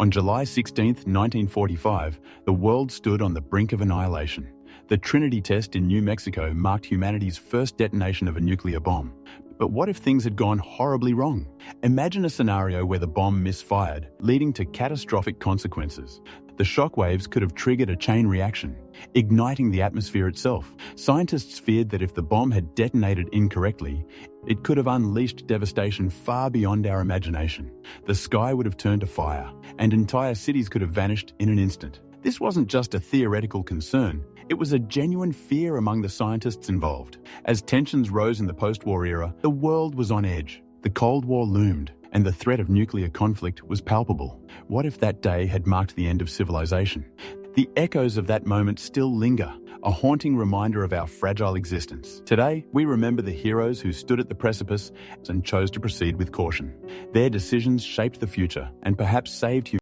On July 16, 1945, the world stood on the brink of annihilation. The Trinity test in New Mexico marked humanity's first detonation of a nuclear bomb. But what if things had gone horribly wrong? Imagine a scenario where the bomb misfired, leading to catastrophic consequences. The shockwaves could have triggered a chain reaction, igniting the atmosphere itself. Scientists feared that if the bomb had detonated incorrectly, it could have unleashed devastation far beyond our imagination. The sky would have turned to fire, and entire cities could have vanished in an instant. This wasn't just a theoretical concern, it was a genuine fear among the scientists involved. As tensions rose in the post-war era, the world was on edge. The Cold War loomed, and the threat of nuclear conflict was palpable. What if that day had marked the end of civilization? The echoes of that moment still linger, a haunting reminder of our fragile existence. Today, we remember the heroes who stood at the precipice and chose to proceed with caution. Their decisions shaped the future and perhaps saved humanity.